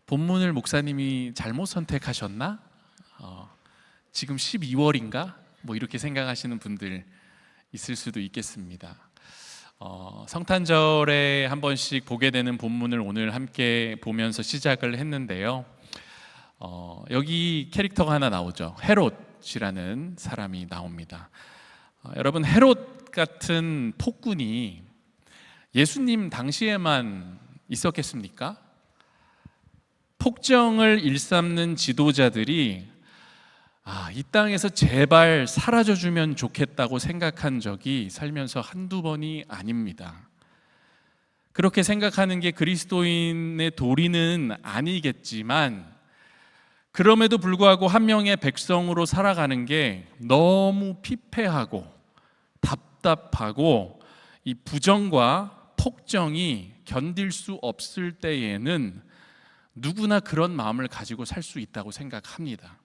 본문을 목사님이 잘못 선택하셨나? 지금 12월인가? 뭐 이렇게 생각하시는 분들 있을 수도 있겠습니다. 성탄절에 한 번씩 보게 되는 본문을 오늘 함께 보면서 시작을 했는데요. 여기 캐릭터가 하나 나오죠. 헤롯이라는 사람이 나옵니다. 여러분, 헤롯 같은 폭군이 예수님 당시에만 있었겠습니까? 폭정을 일삼는 지도자들이 이 땅에서 제발 사라져주면 좋겠다고 생각한 적이 살면서 한두 번이 아닙니다. 그렇게 생각하는 게 그리스도인의 도리는 아니겠지만, 그럼에도 불구하고 한 명의 백성으로 살아가는 게 너무 피폐하고 답답하고 이 부정과 폭정이 견딜 수 없을 때에는 누구나 그런 마음을 가지고 살 수 있다고 생각합니다.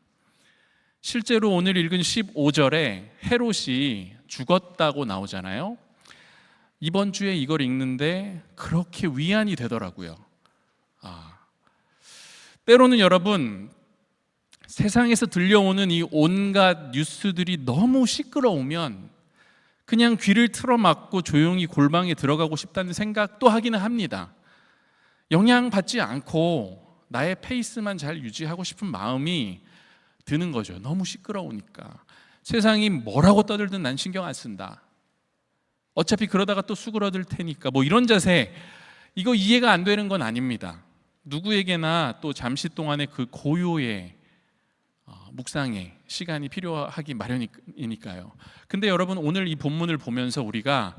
실제로 오늘 읽은 15절에 헤롯이 죽었다고 나오잖아요. 이번 주에 이걸 읽는데 그렇게 위안이 되더라고요. 때로는 여러분, 세상에서 들려오는 이 온갖 뉴스들이 너무 시끄러우면 그냥 귀를 틀어막고 조용히 골방에 들어가고 싶다는 생각도 하기는 합니다. 영향받지 않고 나의 페이스만 잘 유지하고 싶은 마음이 드는 거죠. 너무 시끄러우니까. 세상이 뭐라고 떠들든 난 신경 안 쓴다. 어차피 그러다가 또 수그러들 테니까. 뭐 이런 자세, 이거 이해가 안 되는 건 아닙니다. 누구에게나 또 잠시 동안의 그 고요의 묵상의 시간이 필요하기 마련이니까요. 근데 여러분, 오늘 이 본문을 보면서 우리가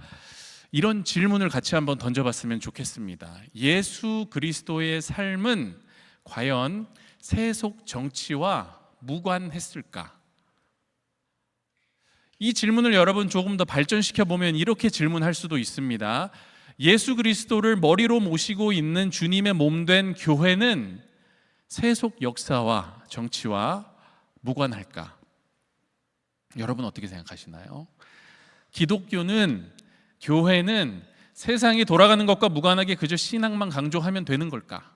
이런 질문을 같이 한번 던져봤으면 좋겠습니다. 예수 그리스도의 삶은 과연 세속 정치와 무관했을까? 이 질문을 여러분 조금 더 발전시켜 보면 이렇게 질문할 수도 있습니다. 예수 그리스도를 머리로 모시고 있는 주님의 몸된 교회는 세속 역사와 정치와 무관할까? 여러분 어떻게 생각하시나요? 기독교는, 교회는 세상이 돌아가는 것과 무관하게 그저 신앙만 강조하면 되는 걸까?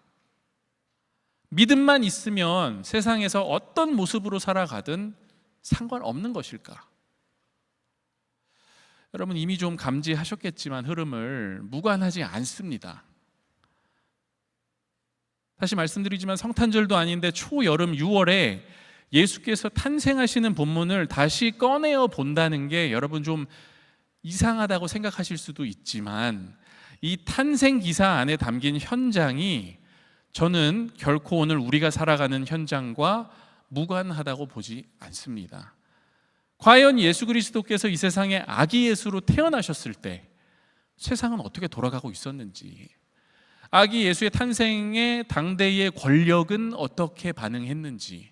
믿음만 있으면 세상에서 어떤 모습으로 살아가든 상관없는 것일까? 여러분 이미 좀 감지하셨겠지만 흐름을 무관하지 않습니다. 다시 말씀드리지만 성탄절도 아닌데 초여름 6월에 예수께서 탄생하시는 본문을 다시 꺼내어 본다는 게 여러분 좀 이상하다고 생각하실 수도 있지만, 이 탄생 기사 안에 담긴 현장이 저는 결코 오늘 우리가 살아가는 현장과 무관하다고 보지 않습니다. 과연 예수 그리스도께서 이 세상에 아기 예수로 태어나셨을 때 세상은 어떻게 돌아가고 있었는지, 아기 예수의 탄생에 당대의 권력은 어떻게 반응했는지,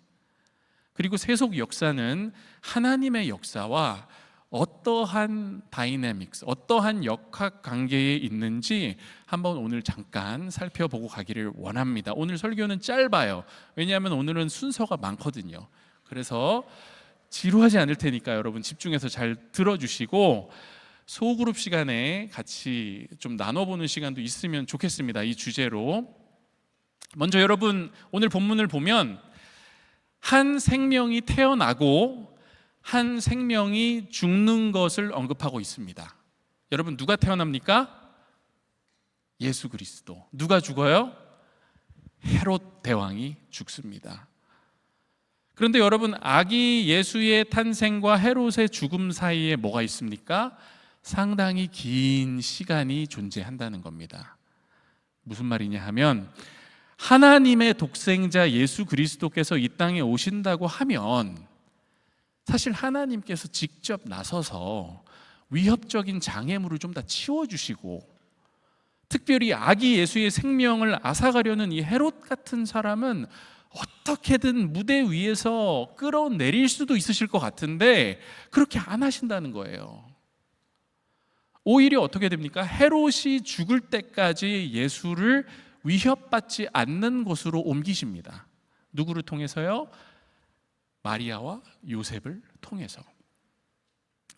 그리고 세속 역사는 하나님의 역사와 어떠한 다이내믹스, 어떠한 역학관계에 있는지 한번 오늘 잠깐 살펴보고 가기를 원합니다. 오늘 설교는 짧아요. 왜냐하면 오늘은 순서가 많거든요. 그래서 지루하지 않을 테니까 여러분 집중해서 잘 들어주시고 소그룹 시간에 같이 좀 나눠보는 시간도 있으면 좋겠습니다. 이 주제로. 먼저 여러분, 오늘 본문을 보면 한 생명이 태어나고 한 생명이 죽는 것을 언급하고 있습니다. 여러분, 누가 태어납니까? 예수 그리스도. 누가 죽어요? 헤롯 대왕이 죽습니다. 그런데 여러분, 아기 예수의 탄생과 헤롯의 죽음 사이에 뭐가 있습니까? 상당히 긴 시간이 존재한다는 겁니다. 무슨 말이냐 하면, 하나님의 독생자 예수 그리스도께서 이 땅에 오신다고 하면 사실 하나님께서 직접 나서서 위협적인 장애물을 좀 다 치워주시고, 특별히 아기 예수의 생명을 앗아가려는 이 헤롯 같은 사람은 어떻게든 무대 위에서 끌어내릴 수도 있으실 것 같은데 그렇게 안 하신다는 거예요. 오히려 어떻게 됩니까? 헤롯이 죽을 때까지 예수를 위협받지 않는 곳으로 옮기십니다. 누구를 통해서요? 마리아와 요셉을 통해서.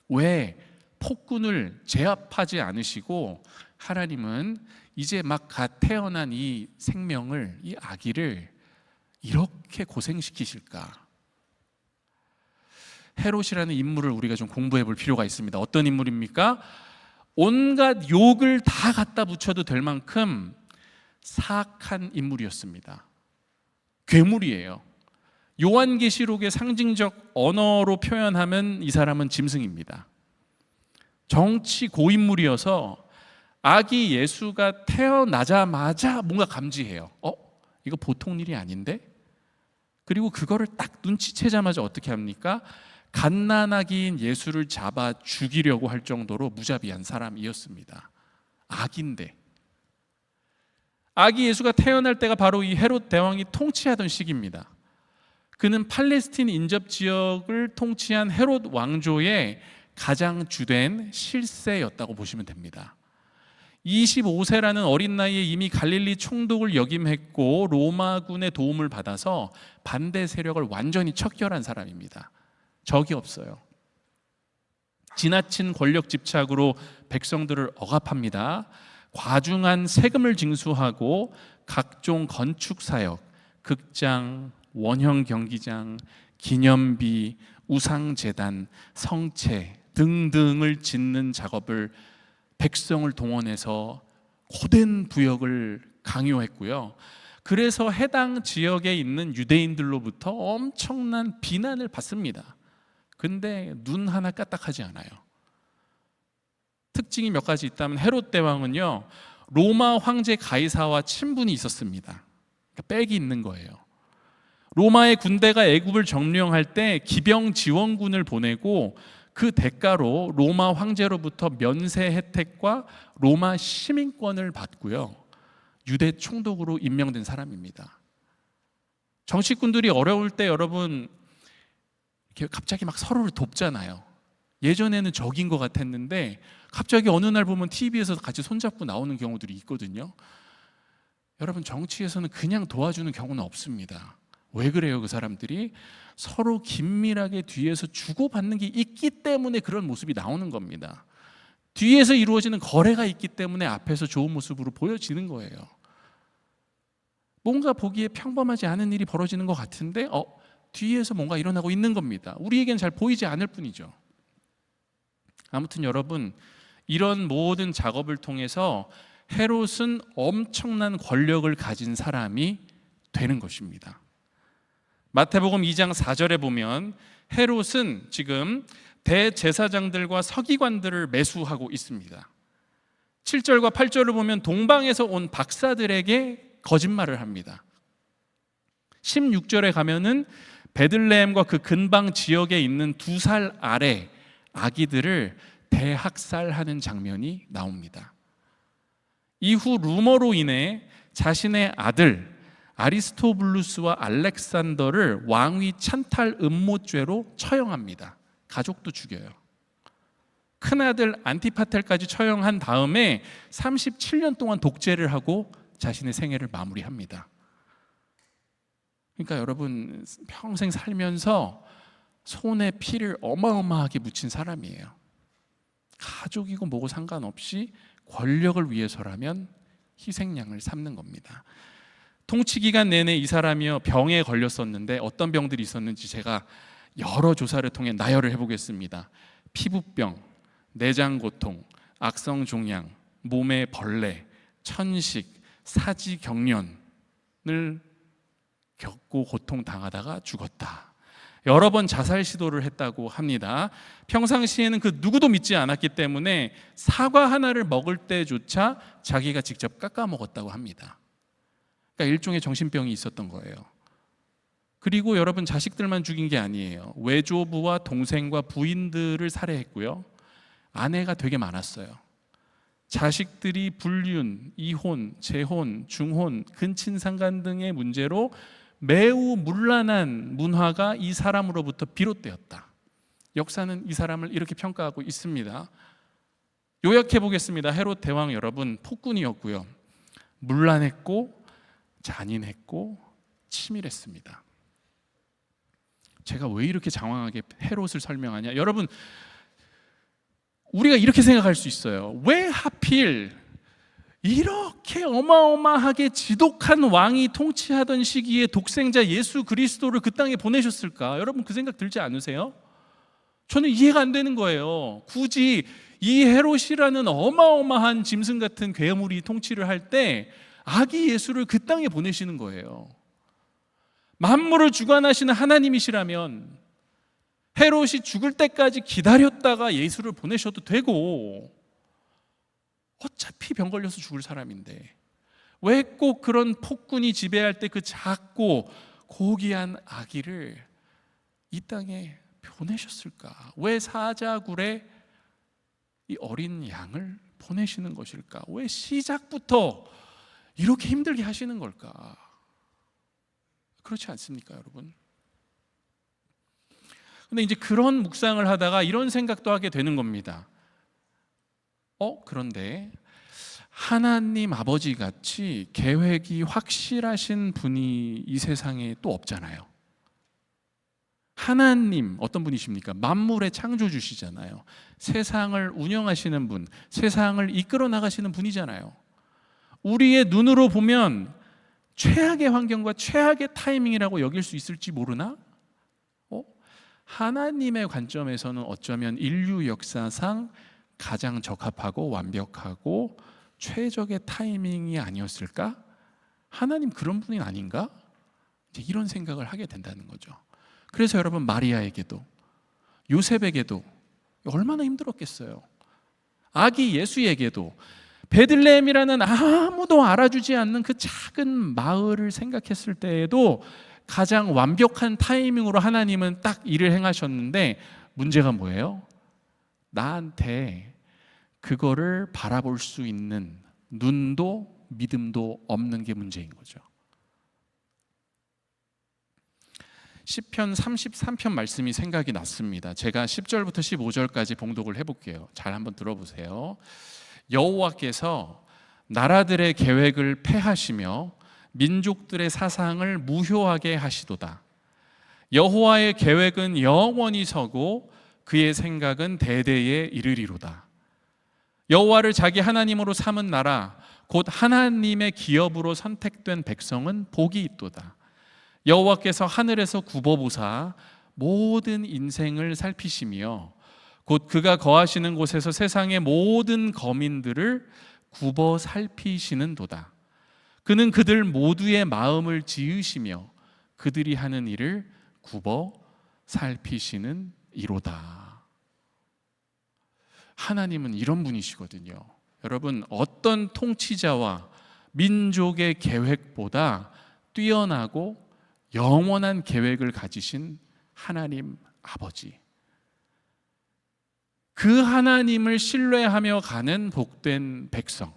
왜 폭군을 제압하지 않으시고 하나님은 이제 막 갓 태어난 이 생명을, 이 아기를 이렇게 고생시키실까? 헤롯이라는 인물을 우리가 좀 공부해 볼 필요가 있습니다. 어떤 인물입니까? 온갖 욕을 다 갖다 붙여도 될 만큼 사악한 인물이었습니다. 괴물이에요. 요한계시록의 상징적 언어로 표현하면 이 사람은 짐승입니다. 정치 고인물이어서 아기 예수가 태어나자마자 뭔가 감지해요. 이거 보통 일이 아닌데? 그리고 그거를 딱 눈치채자마자 어떻게 합니까? 갓난아기인 예수를 잡아 죽이려고 할 정도로 무자비한 사람이었습니다. 아기인데. 아기 예수가 태어날 때가 바로 이 헤롯 대왕이 통치하던 시기입니다. 그는 팔레스틴 인접 지역을 통치한 헤롯 왕조의 가장 주된 실세였다고 보시면 됩니다. 25세라는 어린 나이에 이미 갈릴리 총독을 역임했고 로마군의 도움을 받아서 반대 세력을 완전히 척결한 사람입니다. 적이 없어요. 지나친 권력 집착으로 백성들을 억압합니다. 과중한 세금을 징수하고 각종 건축 사역, 극장, 원형 경기장, 기념비, 우상재단, 성체 등등을 짓는 작업을 백성을 동원해서 고된 부역을 강요했고요. 그래서 해당 지역에 있는 유대인들로부터 엄청난 비난을 받습니다. 근데 눈 하나 까딱하지 않아요. 특징이 몇 가지 있다면 헤롯 대왕은요, 로마 황제 가이사와 친분이 있었습니다. 그러니까 빽이 있는 거예요. 로마의 군대가 애굽을 점령할 때 기병 지원군을 보내고 그 대가로 로마 황제로부터 면세 혜택과 로마 시민권을 받고요, 유대 총독으로 임명된 사람입니다. 정치꾼들이 어려울 때 여러분 이렇게 갑자기 막 서로를 돕잖아요. 예전에는 적인 것 같았는데 갑자기 어느 날 보면 TV에서 같이 손잡고 나오는 경우들이 있거든요. 여러분, 정치에서는 그냥 도와주는 경우는 없습니다. 왜 그래요? 그 사람들이 서로 긴밀하게 뒤에서 주고받는 게 있기 때문에 그런 모습이 나오는 겁니다. 뒤에서 이루어지는 거래가 있기 때문에 앞에서 좋은 모습으로 보여지는 거예요. 뭔가 보기에 평범하지 않은 일이 벌어지는 것 같은데 뒤에서 뭔가 일어나고 있는 겁니다. 우리에겐 잘 보이지 않을 뿐이죠. 아무튼 여러분, 이런 모든 작업을 통해서 헤롯은 엄청난 권력을 가진 사람이 되는 것입니다. 마태복음 2장 4절에 보면 헤롯은 지금 대제사장들과 서기관들을 매수하고 있습니다. 7절과 8절을 보면 동방에서 온 박사들에게 거짓말을 합니다. 16절에 가면은 베들레헴과 그 근방 지역에 있는 2살 아래 아기들을 대학살하는 장면이 나옵니다. 이후 루머로 인해 자신의 아들 아리스토블루스와 알렉산더를 왕위 찬탈 음모죄로 처형합니다. 가족도 죽여요. 큰아들 안티파텔까지 처형한 다음에 37년 동안 독재를 하고 자신의 생애를 마무리합니다. 그러니까 여러분, 평생 살면서 손에 피를 어마어마하게 묻힌 사람이에요. 가족이고 뭐고 상관없이 권력을 위해서라면 희생양을 삼는 겁니다. 통치 기간 내내 이 사람이요, 병에 걸렸었는데 어떤 병들이 있었는지 제가 여러 조사를 통해 나열을 해보겠습니다. 피부병, 내장고통, 악성종양, 몸의 벌레, 천식, 사지경련을 겪고 고통당하다가 죽었다. 여러 번 자살 시도를 했다고 합니다. 평상시에는 그 누구도 믿지 않았기 때문에 사과 하나를 먹을 때조차 자기가 직접 깎아 먹었다고 합니다. 그러니까 일종의 정신병이 있었던 거예요. 그리고 여러분, 자식들만 죽인 게 아니에요. 외조부와 동생과 부인들을 살해했고요, 아내가 되게 많았어요. 자식들이 불륜, 이혼, 재혼, 중혼, 근친상간 등의 문제로 매우 문란한 문화가 이 사람으로부터 비롯되었다. 역사는 이 사람을 이렇게 평가하고 있습니다. 요약해 보겠습니다. 헤롯 대왕 여러분, 폭군이었고요, 문란했고 잔인했고 치밀했습니다. 제가 왜 이렇게 장황하게 헤롯을 설명하냐? 여러분, 우리가 이렇게 생각할 수 있어요. 왜 하필 이렇게 어마어마하게 지독한 왕이 통치하던 시기에 독생자 예수 그리스도를 그 땅에 보내셨을까? 여러분 그 생각 들지 않으세요? 저는 이해가 안 되는 거예요. 굳이 이 헤롯이라는 어마어마한 짐승 같은 괴물이 통치를 할 때 아기 예수를 그 땅에 보내시는 거예요. 만물을 주관하시는 하나님이시라면 헤롯이 죽을 때까지 기다렸다가 예수를 보내셔도 되고, 어차피 병 걸려서 죽을 사람인데 왜 꼭 그런 폭군이 지배할 때 그 작고 고귀한 아기를 이 땅에 보내셨을까? 왜 사자굴에 이 어린 양을 보내시는 것일까? 왜 시작부터 이렇게 힘들게 하시는 걸까? 그렇지 않습니까, 여러분? 근데 이제 그런 묵상을 하다가 이런 생각도 하게 되는 겁니다. 그런데 하나님 아버지 같이 계획이 확실하신 분이 이 세상에 또 없잖아요. 하나님 어떤 분이십니까? 만물의 창조주시잖아요. 세상을 운영하시는 분, 세상을 이끌어 나가시는 분이잖아요. 우리의 눈으로 보면 최악의 환경과 최악의 타이밍이라고 여길 수 있을지 모르나? 하나님의 관점에서는 어쩌면 인류 역사상 가장 적합하고 완벽하고 최적의 타이밍이 아니었을까? 하나님 그런 분이 아닌가? 이제 이런 생각을 하게 된다는 거죠. 그래서 여러분 마리아에게도 요셉에게도 얼마나 힘들었겠어요. 아기 예수에게도 베들레헴이라는 아무도 알아주지 않는 그 작은 마을을 생각했을 때에도 가장 완벽한 타이밍으로 하나님은 딱 일을 행하셨는데, 문제가 뭐예요? 나한테 그거를 바라볼 수 있는 눈도 믿음도 없는 게 문제인 거죠. 시편 33편 말씀이 생각이 났습니다. 제가 10절부터 15절까지 봉독을 해볼게요. 잘 한번 들어보세요. 여호와께서 나라들의 계획을 패하시며 민족들의 사상을 무효하게 하시도다. 여호와의 계획은 영원히 서고 그의 생각은 대대에 이르리로다. 여호와를 자기 하나님으로 삼은 나라 곧 하나님의 기업으로 선택된 백성은 복이 있도다. 여호와께서 하늘에서 굽어보사 모든 인생을 살피시며 곧 그가 거하시는 곳에서 세상의 모든 거민들을 굽어 살피시는도다. 그는 그들 모두의 마음을 지으시며 그들이 하는 일을 굽어 살피시는 이로다. 하나님은 이런 분이시거든요. 여러분, 어떤 통치자와 민족의 계획보다 뛰어나고 영원한 계획을 가지신 하나님 아버지, 그 하나님을 신뢰하며 가는 복된 백성,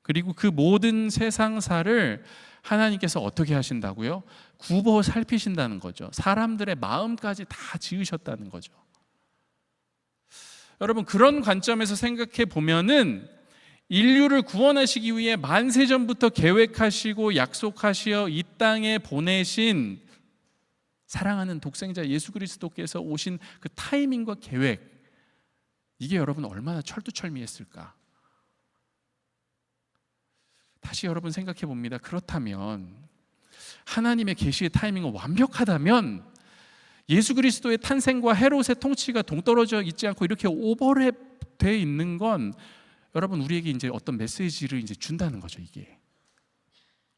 그리고 그 모든 세상사를 하나님께서 어떻게 하신다고요? 굽어 살피신다는 거죠. 사람들의 마음까지 다 지으셨다는 거죠. 여러분, 그런 관점에서 생각해 보면은 인류를 구원하시기 위해 만세전부터 계획하시고 약속하시어 이 땅에 보내신 사랑하는 독생자 예수 그리스도께서 오신 그 타이밍과 계획, 이게 여러분 얼마나 철두철미했을까? 다시 여러분 생각해 봅니다. 그렇다면 하나님의 계시의 타이밍은 완벽하다면 예수 그리스도의 탄생과 헤롯의 통치가 동떨어져 있지 않고 이렇게 오버랩돼 있는 건 여러분 우리에게 이제 어떤 메시지를 이제 준다는 거죠. 이게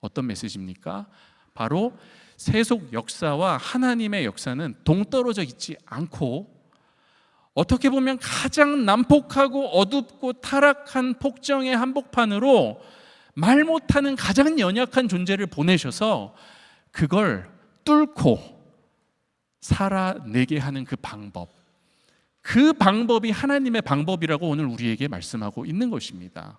어떤 메시지입니까? 바로 세속 역사와 하나님의 역사는 동떨어져 있지 않고, 어떻게 보면 가장 난폭하고 어둡고 타락한 폭정의 한복판으로 말 못하는 가장 연약한 존재를 보내셔서 그걸 뚫고 살아내게 하는 그 방법, 그 방법이 하나님의 방법이라고 오늘 우리에게 말씀하고 있는 것입니다.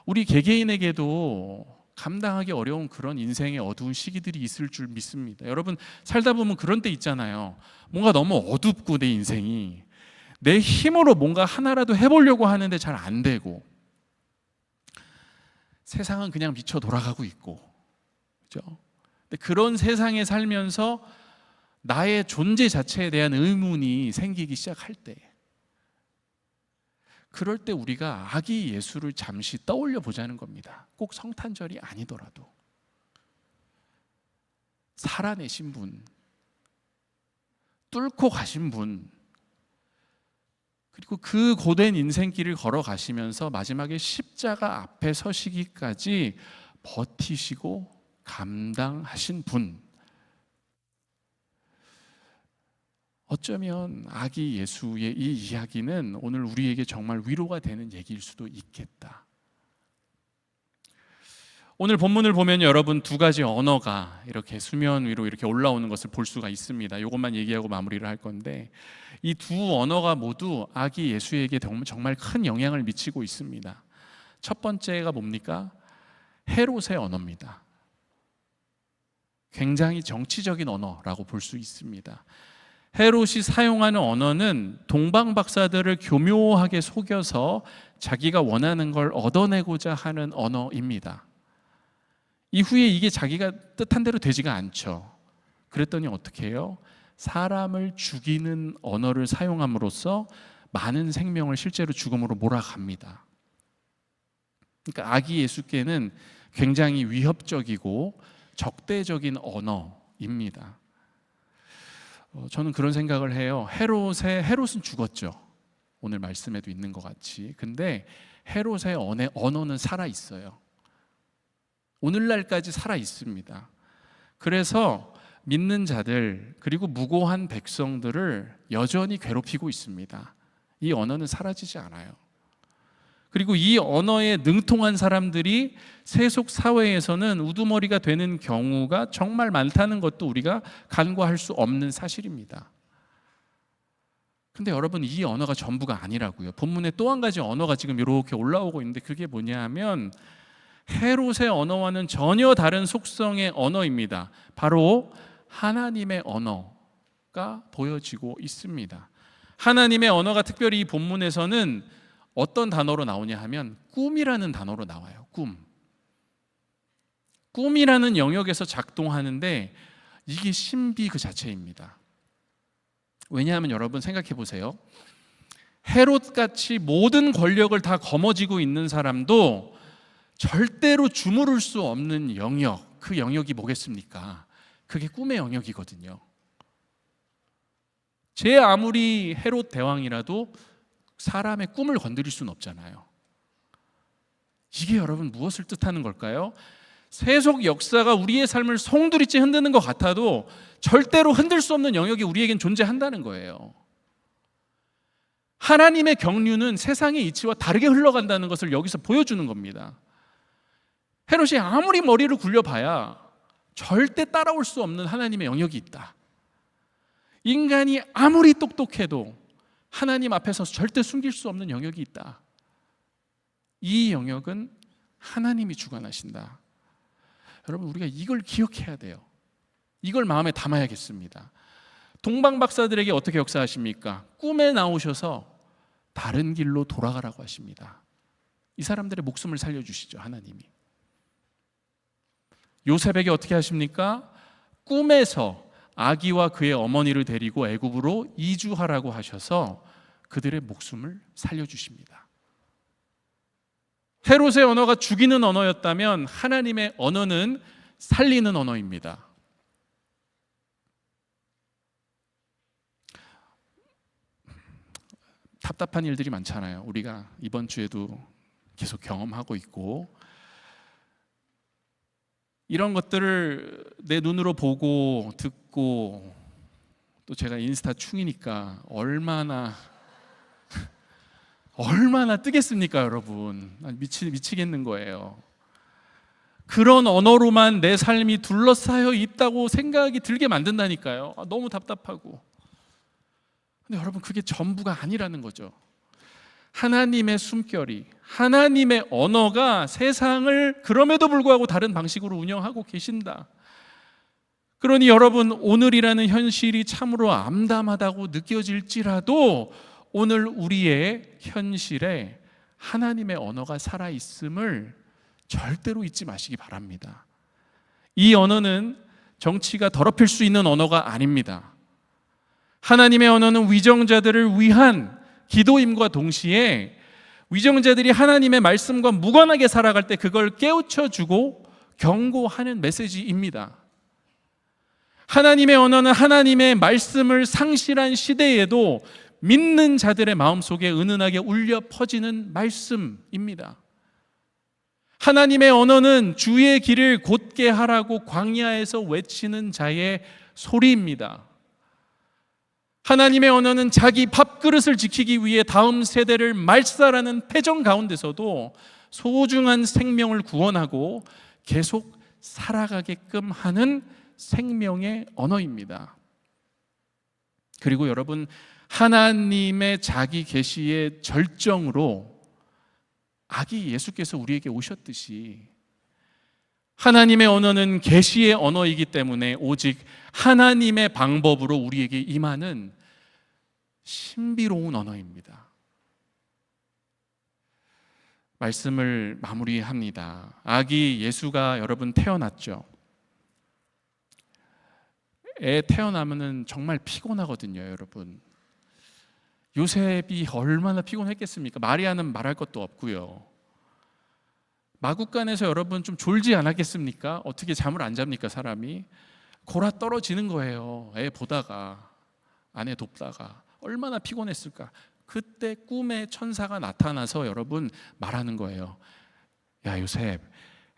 우리 개개인에게도 감당하기 어려운 그런 인생의 어두운 시기들이 있을 줄 믿습니다. 여러분, 살다 보면 그런 때 있잖아요. 뭔가 너무 어둡고 내 인생이 내 힘으로 뭔가 하나라도 해보려고 하는데 잘 안 되고, 세상은 그냥 미쳐 돌아가고 있고, 그렇죠? 근데 그런 세상에 살면서 나의 존재 자체에 대한 의문이 생기기 시작할 때, 그럴 때 우리가 아기 예수를 잠시 떠올려 보자는 겁니다. 꼭 성탄절이 아니더라도 살아내신 분, 뚫고 가신 분, 그리고 그 고된 인생길을 걸어가시면서 마지막에 십자가 앞에 서시기까지 버티시고 감당하신 분, 어쩌면 아기 예수의 이 이야기는 오늘 우리에게 정말 위로가 되는 얘기일 수도 있겠다. 오늘 본문을 보면 여러분 두 가지 언어가 이렇게 수면 위로 이렇게 올라오는 것을 볼 수가 있습니다. 이것만 얘기하고 마무리를 할 건데, 이 두 언어가 모두 아기 예수에게 정말 큰 영향을 미치고 있습니다. 첫 번째가 뭡니까? 헤롯의 언어입니다. 굉장히 정치적인 언어라고 볼 수 있습니다. 헤롯이 사용하는 언어는 동방 박사들을 교묘하게 속여서 자기가 원하는 걸 얻어내고자 하는 언어입니다. 이후에 이게 자기가 뜻한 대로 되지가 않죠. 그랬더니 어떻게 해요? 사람을 죽이는 언어를 사용함으로써 많은 생명을 실제로 죽음으로 몰아갑니다. 그러니까 아기 예수께는 굉장히 위협적이고 적대적인 언어입니다. 저는 그런 생각을 해요. 헤롯은 죽었죠. 오늘 말씀에도 있는 것 같이. 근데 헤롯의 언어는 살아 있어요. 오늘날까지 살아 있습니다. 그래서 믿는 자들 그리고 무고한 백성들을 여전히 괴롭히고 있습니다. 이 언어는 사라지지 않아요. 그리고 이 언어에 능통한 사람들이 세속 사회에서는 우두머리가 되는 경우가 정말 많다는 것도 우리가 간과할 수 없는 사실입니다. 근데 여러분, 이 언어가 전부가 아니라고요. 본문에 또 한 가지 언어가 지금 이렇게 올라오고 있는데, 그게 뭐냐 하면 헤롯의 언어와는 전혀 다른 속성의 언어입니다. 바로 하나님의 언어가 보여지고 있습니다. 하나님의 언어가 특별히 이 본문에서는 어떤 단어로 나오냐 하면 꿈이라는 단어로 나와요. 꿈이라는 영역에서 작동하는데 이게 신비 그 자체입니다. 왜냐하면 여러분 생각해 보세요. 헤롯같이 모든 권력을 다 거머쥐고 있는 사람도 절대로 주무를 수 없는 영역, 그 영역이 뭐겠습니까? 그게 꿈의 영역이거든요. 제 아무리 헤롯 대왕이라도 사람의 꿈을 건드릴 수는 없잖아요. 이게 여러분 무엇을 뜻하는 걸까요? 세속 역사가 우리의 삶을 송두리째 흔드는 것 같아도 절대로 흔들 수 없는 영역이 우리에겐 존재한다는 거예요. 하나님의 경륜은 세상의 이치와 다르게 흘러간다는 것을 여기서 보여주는 겁니다. 헤롯이 아무리 머리를 굴려봐야 절대 따라올 수 없는 하나님의 영역이 있다. 인간이 아무리 똑똑해도 하나님 앞에서 절대 숨길 수 없는 영역이 있다. 이 영역은 하나님이 주관하신다. 여러분, 우리가 이걸 기억해야 돼요. 이걸 마음에 담아야겠습니다. 동방 박사들에게 어떻게 역사하십니까? 꿈에 나오셔서 다른 길로 돌아가라고 하십니다. 이 사람들의 목숨을 살려주시죠, 하나님이. 요셉에게 어떻게 하십니까? 꿈에서 아기와 그의 어머니를 데리고 애굽으로 이주하라고 하셔서 그들의 목숨을 살려주십니다. 헤롯의 언어가 죽이는 언어였다면 하나님의 언어는 살리는 언어입니다. 답답한 일들이 많잖아요. 우리가 이번 주에도 계속 경험하고 있고, 이런 것들을 내 눈으로 보고 듣고, 또 제가 인스타 충이니까 얼마나 뜨겠습니까, 여러분? 미치겠는 거예요. 그런 언어로만 내 삶이 둘러싸여 있다고 생각이 들게 만든다니까요. 너무 답답하고. 근데 여러분, 그게 전부가 아니라는 거죠. 하나님의 숨결이, 하나님의 언어가 세상을 그럼에도 불구하고 다른 방식으로 운영하고 계신다. 그러니 여러분, 오늘이라는 현실이 참으로 암담하다고 느껴질지라도 오늘 우리의 현실에 하나님의 언어가 살아있음을 절대로 잊지 마시기 바랍니다. 이 언어는 정치가 더럽힐 수 있는 언어가 아닙니다. 하나님의 언어는 위정자들을 위한 기도임과 동시에 위정자들이 하나님의 말씀과 무관하게 살아갈 때 그걸 깨우쳐주고 경고하는 메시지입니다. 하나님의 언어는 하나님의 말씀을 상실한 시대에도 믿는 자들의 마음속에 은은하게 울려 퍼지는 말씀입니다. 하나님의 언어는 주의 길을 곧게 하라고 광야에서 외치는 자의 소리입니다. 하나님의 언어는 자기 밥그릇을 지키기 위해 다음 세대를 말살하는 패전 가운데서도 소중한 생명을 구원하고 계속 살아가게끔 하는 생명의 언어입니다. 그리고 여러분, 하나님의 자기 계시의 절정으로 아기 예수께서 우리에게 오셨듯이 하나님의 언어는 계시의 언어이기 때문에 오직 하나님의 방법으로 우리에게 임하는 신비로운 언어입니다. 말씀을 마무리합니다. 아기 예수가 여러분 태어났죠. 애 태어나면은 정말 피곤하거든요, 여러분. 요셉이 얼마나 피곤했겠습니까? 마리아는 말할 것도 없고요. 마구간에서 여러분 좀 졸지 않았겠습니까? 어떻게 잠을 안 잡니까, 사람이? 골아 떨어지는 거예요. 애 보다가, 아내 돕다가 얼마나 피곤했을까? 그때 꿈에 천사가 나타나서 여러분 말하는 거예요. 야, 요셉,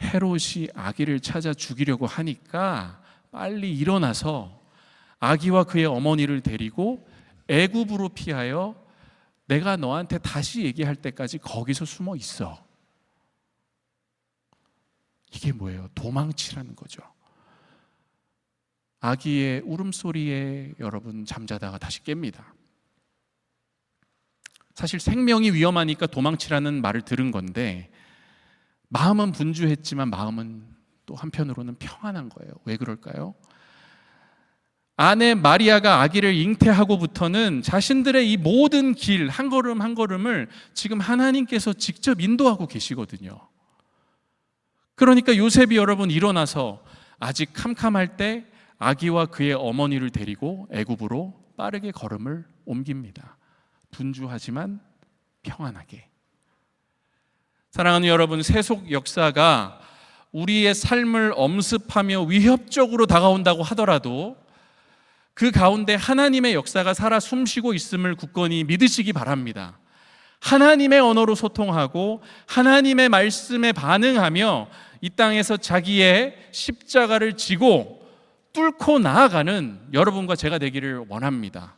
헤롯이 아기를 찾아 죽이려고 하니까 빨리 일어나서 아기와 그의 어머니를 데리고 애굽으로 피하여 내가 너한테 다시 얘기할 때까지 거기서 숨어 있어. 이게 뭐예요? 도망치라는 거죠. 아기의 울음소리에 여러분 잠자다가 다시 깹니다. 사실 생명이 위험하니까 도망치라는 말을 들은 건데 마음은 분주했지만 마음은 또 한편으로는 평안한 거예요. 왜 그럴까요? 아내 마리아가 아기를 잉태하고부터는 자신들의 이 모든 길 한 걸음 한 걸음을 지금 하나님께서 직접 인도하고 계시거든요. 그러니까 요셉이 여러분 일어나서 아직 캄캄할 때 아기와 그의 어머니를 데리고 애굽으로 빠르게 걸음을 옮깁니다. 분주하지만 평안하게. 사랑하는 여러분, 세속 역사가 우리의 삶을 엄습하며 위협적으로 다가온다고 하더라도 그 가운데 하나님의 역사가 살아 숨쉬고 있음을 굳건히 믿으시기 바랍니다. 하나님의 언어로 소통하고 하나님의 말씀에 반응하며 이 땅에서 자기의 십자가를 지고 뚫고 나아가는 여러분과 제가 되기를 원합니다.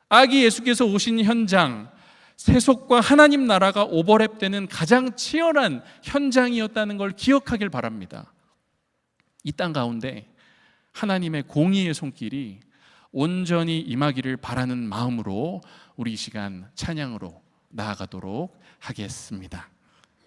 아기 예수께서 오신 현장, 세속과 하나님 나라가 오버랩되는 가장 치열한 현장이었다는 걸 기억하길 바랍니다. 이 땅 가운데 하나님의 공의의 손길이 온전히 임하기를 바라는 마음으로 우리 이 시간 찬양으로 나아가도록 하겠습니다.